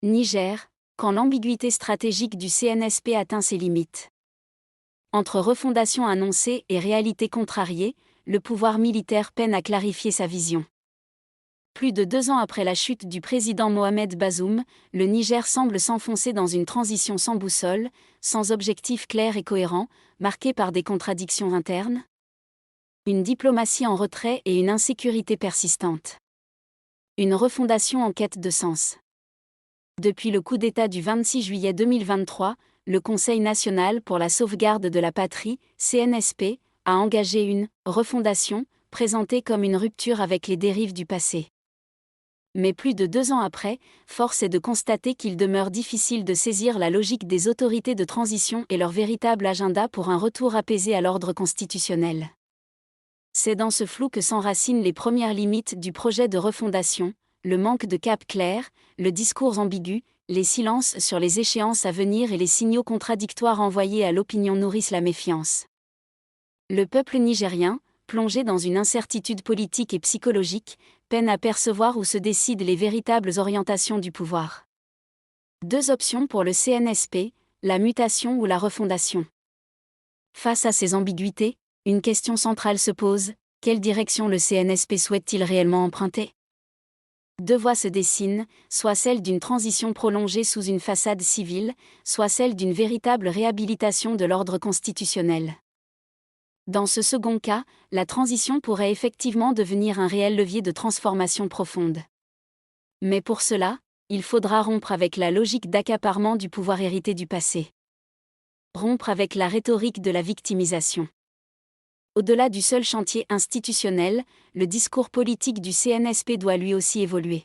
Niger, quand l'ambiguïté stratégique du CNSP atteint ses limites. Entre refondation annoncée et réalité contrariée, le pouvoir militaire peine à clarifier sa vision. Plus de 2 ans après la chute du président Mohamed Bazoum, le Niger semble s'enfoncer dans une transition sans boussole, sans objectif clair et cohérent, marquée par des contradictions internes, une diplomatie en retrait et une insécurité persistante. Une refondation en quête de sens. Depuis le coup d'État du 26 juillet 2023, le Conseil national pour la sauvegarde de la patrie, CNSP, a engagé une « refondation » présentée comme une rupture avec les dérives du passé. Mais plus de 2 ans après, force est de constater qu'il demeure difficile de saisir la logique des autorités de transition et leur véritable agenda pour un retour apaisé à l'ordre constitutionnel. C'est dans ce flou que s'enracinent les premières limites du projet de refondation, le manque de cap clair, le discours ambigu, les silences sur les échéances à venir et les signaux contradictoires envoyés à l'opinion nourrissent la méfiance. Le peuple nigérien, plongé dans une incertitude politique et psychologique, peine à percevoir où se décident les véritables orientations du pouvoir. 2 options pour le CNSP, la mutation ou la refondation. Face à ces ambiguïtés, une question centrale se pose, quelle direction le CNSP souhaite-t-il réellement emprunter ? 2 voies se dessinent, soit celle d'une transition prolongée sous une façade civile, soit celle d'une véritable réhabilitation de l'ordre constitutionnel. Dans ce second cas, la transition pourrait effectivement devenir un réel levier de transformation profonde. Mais pour cela, il faudra rompre avec la logique d'accaparement du pouvoir hérité du passé. Rompre avec la rhétorique de la victimisation. Au-delà du seul chantier institutionnel, le discours politique du CNSP doit lui aussi évoluer.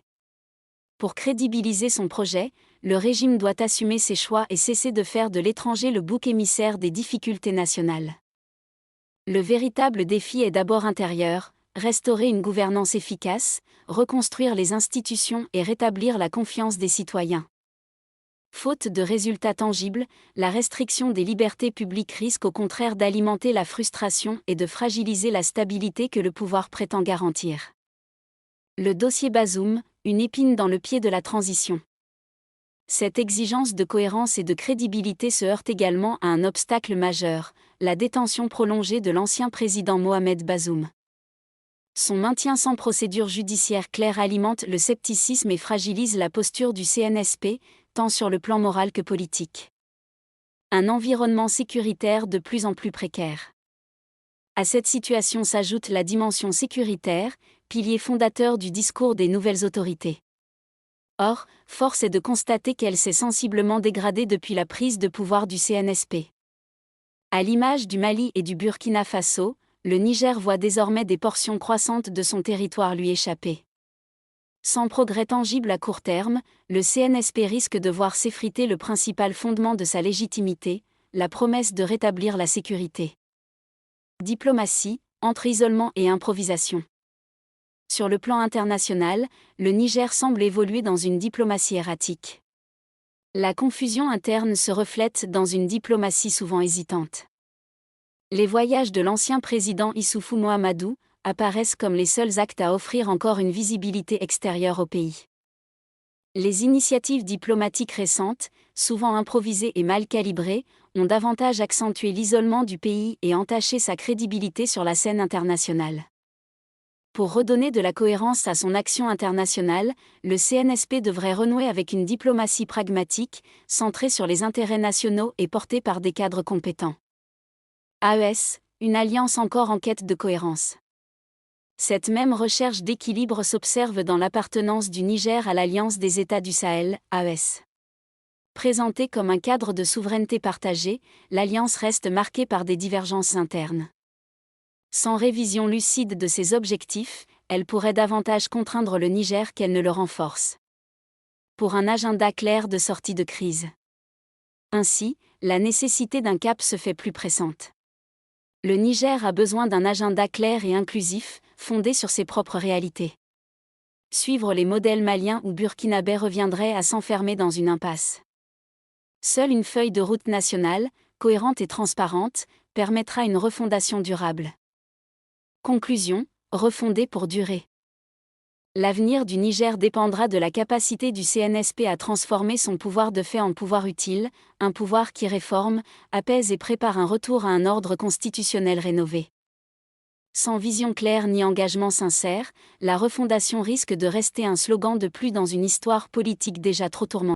Pour crédibiliser son projet, le régime doit assumer ses choix et cesser de faire de l'étranger le bouc émissaire des difficultés nationales. Le véritable défi est d'abord intérieur, restaurer une gouvernance efficace, reconstruire les institutions et rétablir la confiance des citoyens. Faute de résultats tangibles, la restriction des libertés publiques risque au contraire d'alimenter la frustration et de fragiliser la stabilité que le pouvoir prétend garantir. Le dossier Bazoum, une épine dans le pied de la transition. Cette exigence de cohérence et de crédibilité se heurte également à un obstacle majeur, la détention prolongée de l'ancien président Mohamed Bazoum. Son maintien sans procédure judiciaire claire alimente le scepticisme et fragilise la posture du CNSP, tant sur le plan moral que politique. Un environnement sécuritaire de plus en plus précaire. À cette situation s'ajoute la dimension sécuritaire, pilier fondateur du discours des nouvelles autorités. Or, force est de constater qu'elle s'est sensiblement dégradée depuis la prise de pouvoir du CNSP. À l'image du Mali et du Burkina Faso, le Niger voit désormais des portions croissantes de son territoire lui échapper. Sans progrès tangible à court terme, le CNSP risque de voir s'effriter le principal fondement de sa légitimité, la promesse de rétablir la sécurité. Diplomatie, entre isolement et improvisation. Sur le plan international, le Niger semble évoluer dans une diplomatie erratique. La confusion interne se reflète dans une diplomatie souvent hésitante. Les voyages de l'ancien président Issoufou Mohamadou apparaissent comme les seuls actes à offrir encore une visibilité extérieure au pays. Les initiatives diplomatiques récentes, souvent improvisées et mal calibrées, ont davantage accentué l'isolement du pays et entaché sa crédibilité sur la scène internationale. Pour redonner de la cohérence à son action internationale, le CNSP devrait renouer avec une diplomatie pragmatique, centrée sur les intérêts nationaux et portée par des cadres compétents. AES, une alliance encore en quête de cohérence. Cette même recherche d'équilibre s'observe dans l'appartenance du Niger à l'Alliance des États du Sahel, AES. Présentée comme un cadre de souveraineté partagée, l'alliance reste marquée par des divergences internes. Sans révision lucide de ses objectifs, elle pourrait davantage contraindre le Niger qu'elle ne le renforce. Pour un agenda clair de sortie de crise. Ainsi, la nécessité d'un cap se fait plus pressante. Le Niger a besoin d'un agenda clair et inclusif, fondé sur ses propres réalités. Suivre les modèles maliens ou burkinabais reviendrait à s'enfermer dans une impasse. Seule une feuille de route nationale, cohérente et transparente, permettra une refondation durable. Conclusion, refonder pour durer. L'avenir du Niger dépendra de la capacité du CNSP à transformer son pouvoir de fait en pouvoir utile, un pouvoir qui réforme, apaise et prépare un retour à un ordre constitutionnel rénové. Sans vision claire ni engagement sincère, la refondation risque de rester un slogan de plus dans une histoire politique déjà trop tourmentée.